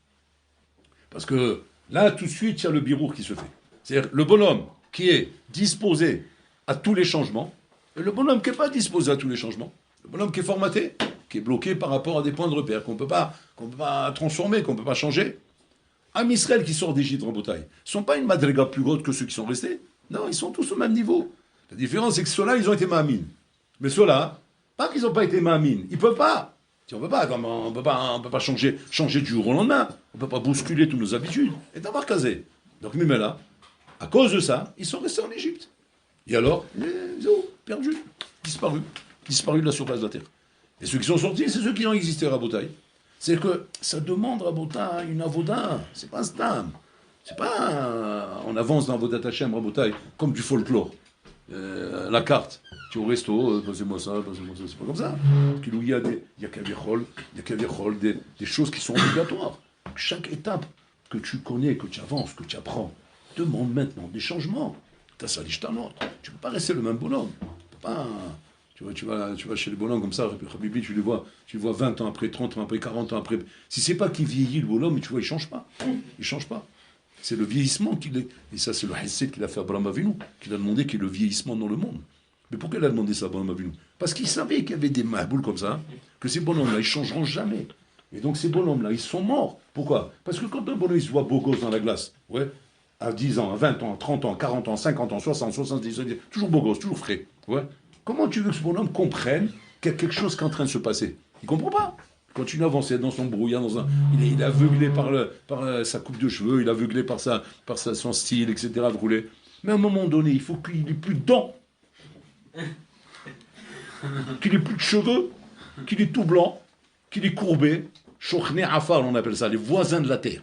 Parce que là, tout de suite, il y a le birour qui se fait. C'est-à-dire le bonhomme qui est disposé à tous les changements, et le bonhomme qui n'est pas disposé à tous les changements, le bonhomme qui est formaté, qui est bloqué par rapport à des points de repère qu'on ne peut pas transformer, qu'on ne peut pas changer. Am Israël qui sort d'Égypte en Botaï, ne sont pas une madriga plus haute que ceux qui sont restés. Non, ils sont tous au même niveau. La différence, c'est que ceux-là, ils ont été ma'amines. Mais ceux-là, pas qu'ils n'ont pas été ma'amines, ils ne peuvent pas. On ne peut pas changer du jour au lendemain. On ne peut pas bousculer toutes nos habitudes. Et d'avoir casé. Donc, mais là, à cause de ça, ils sont restés en Égypte. Et alors, ils ont perdu, disparu de la surface de la terre. Et ceux qui sont sortis, c'est ceux qui ont existé à Rabotaï. C'est que ça demande Rabotaï une avoda. C'est pas un stam. C'est pas on avance dans Avodat Hashem Rabotaï comme du folklore. La carte. Tu es au resto, passez-moi ça, c'est pas comme ça. Il y a des choses qui sont obligatoires. Chaque étape que tu connais, que tu avances, que tu apprends, demande maintenant des changements. Tu ne peux pas rester le même bonhomme. Tu vas chez les bonhommes comme ça, Habibi, tu les vois 20 ans après, 30 ans après, 40 ans après. Si c'est pas qu'il vieillit le bonhomme, tu vois, il change pas. Il change pas. C'est le vieillissement qu'il est. Et ça, c'est le Hesed qu'il a fait à Abraham Avinu, qu'il a demandé, qui est le vieillissement dans le monde. Mais pourquoi il a demandé ça à Abraham Avinu? Parce qu'il savait qu'il y avait des mahbouls comme ça, que ces bonhommes-là, ils ne changeront jamais. Et donc ces bonhommes-là, ils sont morts. Pourquoi? Parce que quand un bonhomme il se voit beau gosse dans la glace, ouais, à 10 ans, à 20 ans, à 30 ans, 40 ans, 50 ans, 60, 70, toujours beau gosse, toujours frais. Ouais. Comment tu veux que ce bonhomme comprenne qu'il y a quelque chose qui est en train de se passer? Il ne comprend pas. Il continue à avancer dans son brouillard, il est aveuglé par sa coupe de cheveux, il est aveuglé par son style, etc. Roulé. Mais à un moment donné, il faut qu'il n'ait plus de dents. qu'il ait plus de cheveux, qu'il est tout blanc, qu'il est courbé. Shokhne Afar, on appelle ça, les voisins de la terre.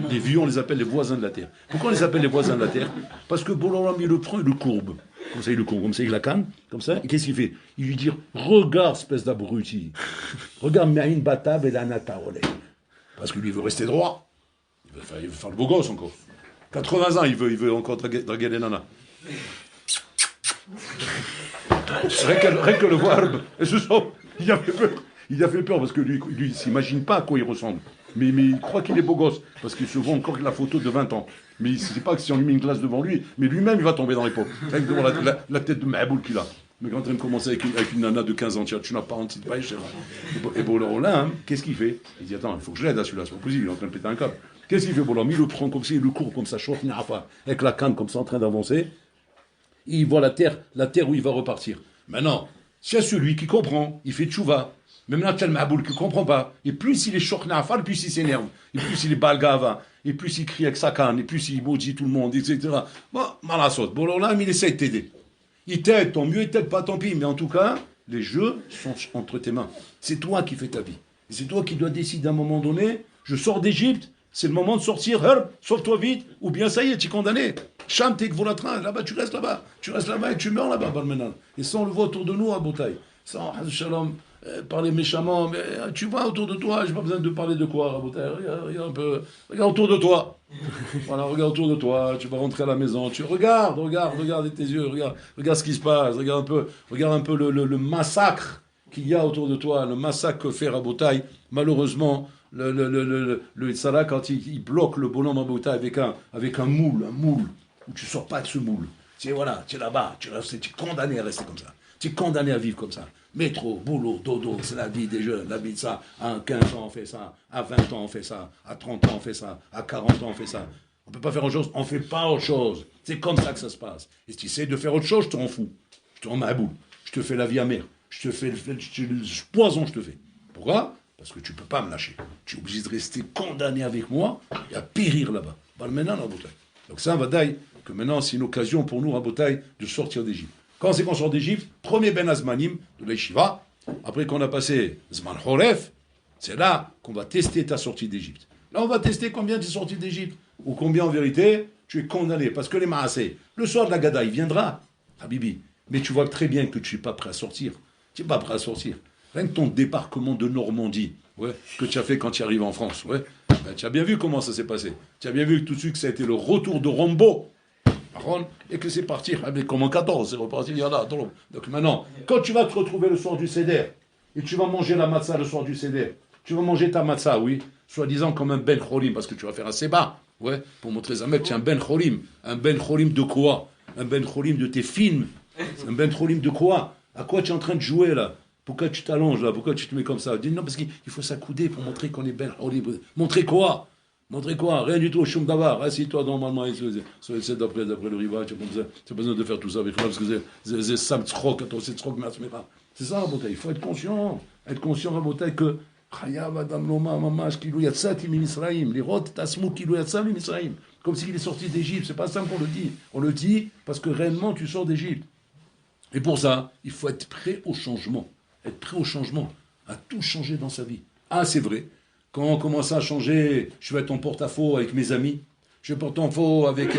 Les vieux, on les appelle les voisins de la terre. Pourquoi on les appelle les voisins de la terre? Parce que Boloram, il le prend, il le courbe. Comme ça, il le courbe, comme ça, il la canne, comme ça. Et qu'est-ce qu'il fait? Il lui dit, regarde, espèce d'abruti. Regarde, Ma'in Batab et la Nataole. Parce que lui, il veut rester droit. Il veut faire le beau gosse encore. 80 ans, il veut encore draguer les nanas. Rien que le voir, il a fait peur parce que lui il s'imagine pas à quoi il ressemble. Mais il croit qu'il est beau gosse, parce qu'il se voit encore la photo de 20 ans. Mais il ne sait pas que si on lui met une glace devant lui, mais lui-même il va tomber dans les pommes. Avec la tête de Maboul qu'il a. Mais quand il commence avec une nana de 15 ans, tu n'as pas un petit bail, et Bolloré, hein, qu'est-ce qu'il fait? Il dit, attends, il faut que je l'aide à celui-là, c'est pas possible, il est en train de péter un câble. Qu'est-ce qu'il fait, Bolloré? Il le prend comme ça, il le court comme ça, avec la canne comme ça en train d'avancer. Il voit la terre où il va repartir. Maintenant, s'il y a celui qui comprend, il fait tchouva. Même là, tel Maboul qui ne comprend pas. Et plus il est choc nafal, plus il s'énerve. Et plus il est balgava. Et plus il crie avec sa canne. Et plus il maudit tout le monde, etc. Bon, malasot. Bon, alors là, il essaie de t'aider. Il t'aide, tant mieux, il t'aide pas, tant pis. Mais en tout cas, les jeux sont entre tes mains. C'est toi qui fais ta vie. Et c'est toi qui dois décider à un moment donné, je sors d'Égypte, c'est le moment de sortir, sauve-toi vite, ou bien ça y est, tu es condamné. Cham, t'es volatrin, là-bas, tu restes là-bas. Tu restes là-bas et tu meurs là-bas, Balmenan. Et ça, on le voit autour de nous à Boutaï. Sans Shalom, parler méchamment, mais tu vois autour de toi, j'ai pas besoin de parler de quoi, à Boutaï. Regarde un peu, regarde autour de toi. Voilà, regarde autour de toi, tu vas rentrer à la maison, tu regarde avec tes yeux, regarde ce qui se passe, regarde un peu le massacre qu'il y a autour de toi, le massacre que fait Rabotaï. Malheureusement, le Tzara, quand il bloque le bonhomme Rabotaï avec un moule, où tu sors pas de ce moule. Tu es là-bas, tu es condamné à rester comme ça. Tu es condamné à vivre comme ça. Métro, boulot, dodo, c'est la vie des jeunes, la vie de ça. À 15 ans, on fait ça. À 20 ans, on fait ça. À 30 ans, on fait ça. À 40 ans, on fait ça. On ne peut pas faire autre chose. On ne fait pas autre chose. C'est comme ça que ça se passe. Et si tu essaies de faire autre chose, je te rends fou. Je te rends maboule. Je te fais la vie amère. Je te fais le poison, je te fais. Pourquoi? Parce que tu ne peux pas me lâcher. Tu es obligé de rester condamné avec moi et à périr là-bas. Maintenant, Rabotaï. Donc ça, Vadaï, que maintenant, c'est une occasion pour nous, Rabotaï, de sortir d'Égypte. Quand c'est qu'on sort d'Égypte, premier Ben Azmanim de la Yeshiva, après qu'on a passé Zman Horef, c'est là qu'on va tester ta sortie d'Égypte. Là, on va tester combien tu es sorti d'Égypte, ou combien en vérité tu es condamné. Parce que les Maasé, le soir de la Gada, il viendra, Habibi. Mais tu vois très bien que tu n'es pas prêt à sortir. Tu n'es pas prêt à sortir. Rien que ton débarquement de Normandie, que tu as fait quand tu arrives en France, ben, tu as bien vu comment ça s'est passé. Tu as bien vu que tout de suite que ça a été le retour de Rambo. Et que c'est parti, comme en 14, c'est reparti, il y en a. Donc maintenant, quand tu vas te retrouver le soir du Seder, et tu vas manger la matzah le soir du Seder, tu vas manger ta matzah, oui, soi-disant comme un ben cholim, parce que tu vas faire un séba, pour montrer Zamek, tu es un ben cholim. Un ben cholim de quoi? Un ben cholim de tes films. Un ben cholim de quoi? À quoi tu es en train de jouer là? Pourquoi tu t'allonges là? Pourquoi tu te mets comme ça? Dis non, parce qu'il faut s'accouder pour montrer qu'on est ben cholim. Montrer quoi? Montrez quoi? Rien du tout, Choum Davar. Assis-toi normalement, d'après le rivage, tu n'as pas besoin de faire tout ça avec moi, parce que c'est Sam Tzrok, c'est Tzrok Mersmera. C'est ça, Rabotaï. Il faut être conscient, Rabotaï, que Chayav Adam Loma, Mamash, Kilou Yatsat, Misraïm, les Rot, Tasmou, Kilou Yatsat, Misraïm. Comme s'il est sorti d'Égypte. C'est pas ça qu'on le dit. On le dit parce que réellement, tu sors d'Égypte. Et pour ça, il faut être prêt au changement. Être prêt au changement. À tout changer dans sa vie. Ah, c'est vrai. Quand on commence à changer, je vais être en porte-à-faux avec mes amis, je vais être en porte-à-faux avec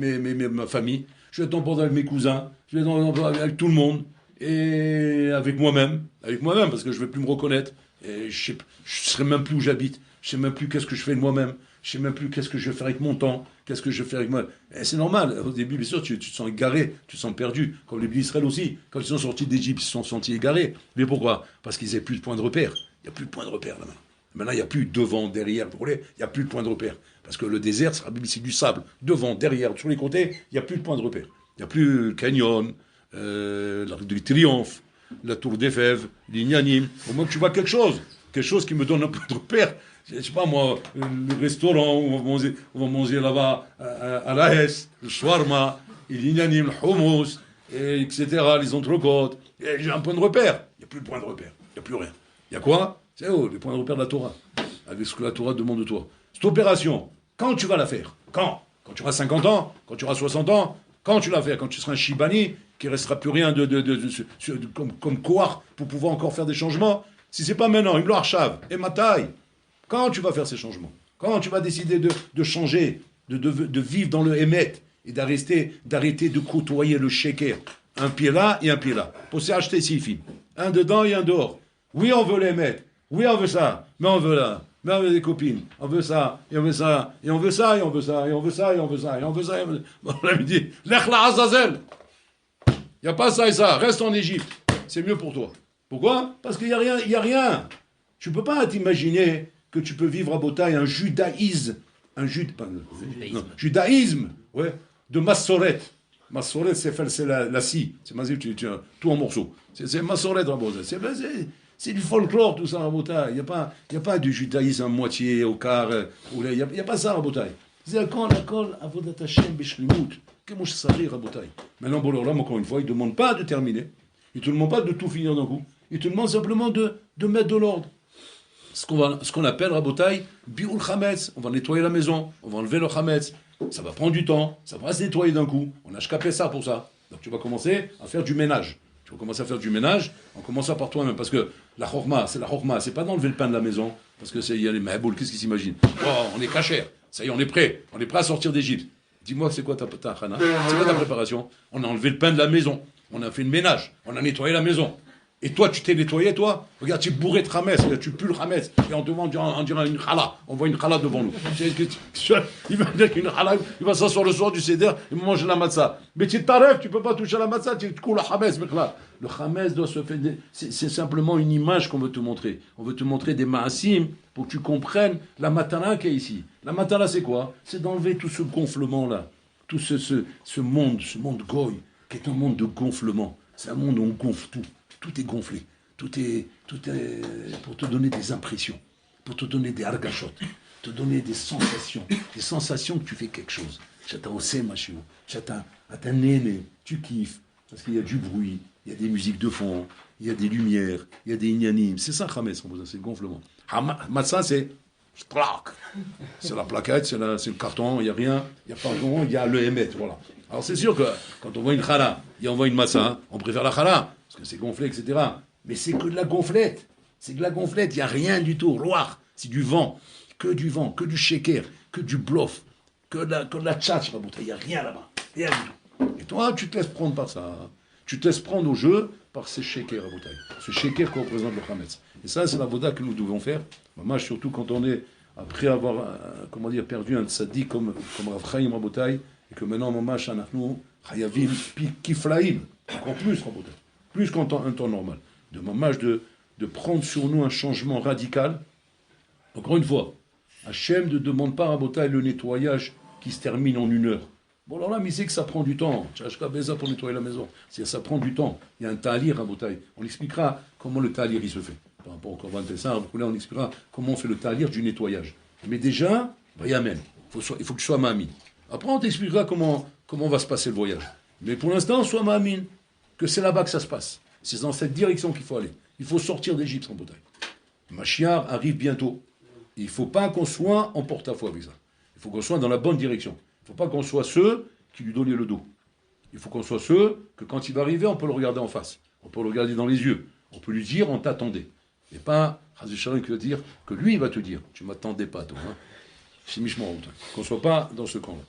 ma famille, je vais être en porte-à-faux avec mes cousins, je vais être en porte-à-faux avec tout le monde, et avec moi-même, parce que je ne vais plus me reconnaître, et je ne sais même plus où j'habite, je ne sais même plus qu'est-ce que je fais de moi-même, je ne sais même plus qu'est-ce que je vais faire avec mon temps, qu'est-ce que je vais faire avec moi. Et c'est normal, au début, bien sûr, tu te sens égaré, tu te sens perdu, comme les d'Israël aussi, quand ils sont sortis d'Égypte, ils se sont sentis égarés. Mais pourquoi? Parce qu'ils n'avaient plus de point de repère. Il n'y a plus de point de repère là-bas. Maintenant, il n'y a plus devant, derrière, pour il n'y a plus de point de repère. Parce que le désert, c'est du sable. Devant, derrière, sur les côtés, il n'y a plus de point de repère. Il n'y a plus le canyon, l'Arc du Triomphe, la Tour des Fèves, l'Ignanim. Au moins que tu vois quelque chose qui me donne un peu de repère. Je ne sais pas moi, le restaurant où on va manger là-bas à la Hesse, le shawarma, l'Ignanim, le hummus, etc., les entrecôtes. J'ai un point de repère. Il n'y a plus de point de repère. Il n'y a plus rien. Il y a quoi? C'est les points de repère de la Torah, avec ce que la Torah demande de toi. Cette opération, quand tu vas la faire? Quand tu auras 50 ans? Quand tu auras 60 ans? Quand tu vas faire, quand tu seras un Shibani, qu'il ne restera plus rien comme Kohar pour pouvoir encore faire des changements. Si ce n'est pas maintenant, une Loarshav et ma taille, quand tu vas faire ces changements, quand tu vas décider de changer, de vivre dans le Hémet et d'arrêter de côtoyer le Sheker, un pied là et un pied là, pour s'acheter 6 films, un dedans et un dehors. Oui, on veut les mettre, oui, on veut ça, mais on veut là. Mais on veut des copines, on veut ça, et on veut ça, et on veut ça, et on veut ça, et on veut ça, et on veut ça, et on veut ça, et on veut ça. Bon, on lui dit, Lech la Azazel. Il n'y a pas ça et ça, reste en Égypte. C'est mieux pour toi. Pourquoi? Parce qu'il n'y a rien, il n'y a rien. Tu ne peux pas t'imaginer que tu peux vivre à Botaï un judaïsme, judaïsme, ouais, de Massoret. Massoret, c'est la scie. C'est Mazif, tu tout en morceaux. C'est Massoret, c'est du folklore, tout ça, Rabotai. Il n'y a pas du judaïsme à moitié, au quart. Il n'y a pas ça, Rabotai. C'est quand l'école, Avodat Hashem, Bishlimut. Comment je savais, Rabotai. Maintenant, bon, là, encore une fois, il ne demande pas de terminer. Il ne te demande pas de tout finir d'un coup. Il te demande simplement de mettre de l'ordre. Ce qu'on appelle, Rabotai, Bi'ul Chametz. On va nettoyer la maison, on va enlever le Chametz. Ça va prendre du temps, ça va se nettoyer d'un coup. On a escapé ça pour ça. Donc tu vas commencer à faire du ménage. Tu vas commencer à faire du ménage en commençant par toi-même. Parce que la chorma, c'est pas d'enlever le pain de la maison. Parce qu'il y a les mahboul, qu'est-ce qu'ils s'imaginent? Oh, on est cachère. Ça y est, on est prêt. On est prêt à sortir d'Égypte. Dis-moi, c'est quoi ta khana? C'est quoi ta préparation? On a enlevé le pain de la maison. On a fait le ménage. On a nettoyé la maison. Et toi, tu t'es nettoyé, toi? Regarde, tu es bourré de Hametz, tu pues le Hametz, et on demande, on dirait une chala. On voit une chala devant nous. Il va dire qu'une chala, il va s'asseoir le soir du Seder, il va manger la matzah. Mais tu t'arrêtes, tu ne peux pas toucher la matzah, tu te coules le Hametz, mec là. Le Hametz doit se faire. C'est simplement une image qu'on veut te montrer. On veut te montrer des ma'asim pour que tu comprennes la matana qui est ici. La matana, c'est quoi? C'est d'enlever tout ce gonflement-là. Tout ce monde goy, qui est un monde de gonflement. C'est un monde où on gonfle tout. Tout est gonflé, tout est pour te donner des impressions, pour te donner des argachotes, te donner des sensations que tu fais quelque chose. Chata osé machiou, chata néné, tu kiffes, parce qu'il y a du bruit, il y a des musiques de fond, il y a des lumières, il y a des ignanim. C'est ça, Hametz, c'est le gonflement. Matzah, c'est la plaquette, c'est le carton, il n'y a rien, il n'y a pas de rond, il y a le hémet, voilà. Alors c'est sûr que quand on voit une chala et on voit une matzah, on préfère la chala, parce que c'est gonflé, etc. Mais c'est que de la gonflette. C'est de la gonflette, il n'y a rien du tout. Loire, c'est du vent, que du sheker, que du bluff, que de la tchatch, il n'y a rien là-bas. Rien du tout. Et toi, tu te laisses prendre par ça. Tu te laisses prendre au jeu par ces shekers, ce sheker que représente le Hametz. Et ça, c'est la voda que nous devons faire. Moi, surtout quand on est, après avoir, perdu un tzaddik comme Rav Chaim Rabotai, et que maintenant, mamash, anachnu, chayavim, kiflaim, encore plus, Rabotai. Plus qu'en temps normal, de prendre sur nous un changement radical. Encore une fois, Hachem ne demande pas à Botaï le nettoyage qui se termine en 1 heure. Bon, alors là, mais c'est que ça prend du temps. Tchachka Beza pour nettoyer la maison. Ça prend du temps. Il y a un talir à Botaï. On expliquera comment le talir il se fait. Par rapport au Korban Pessah, on expliquera comment on fait le talir du nettoyage. Mais déjà, Yamen, il faut que tu sois Ma'amin. Après, on t'expliquera comment va se passer le voyage. Mais pour l'instant, sois Ma'amin. Que c'est là-bas que ça se passe. C'est dans cette direction qu'il faut aller. Il faut sortir d'Égypte en Botaï. Mashiach arrive bientôt. Il ne faut pas qu'on soit en porte-à-faux avec ça. Il faut qu'on soit dans la bonne direction. Il ne faut pas qu'on soit ceux qui lui donnent le dos. Il faut qu'on soit ceux que quand il va arriver, on peut le regarder en face. On peut le regarder dans les yeux. On peut lui dire, on t'attendait. Et pas Hazé qui va dire que lui, il va te dire, tu ne m'attendais pas, toi. Hein. C'est Mishmor. Qu'on ne soit pas dans ce camp-là.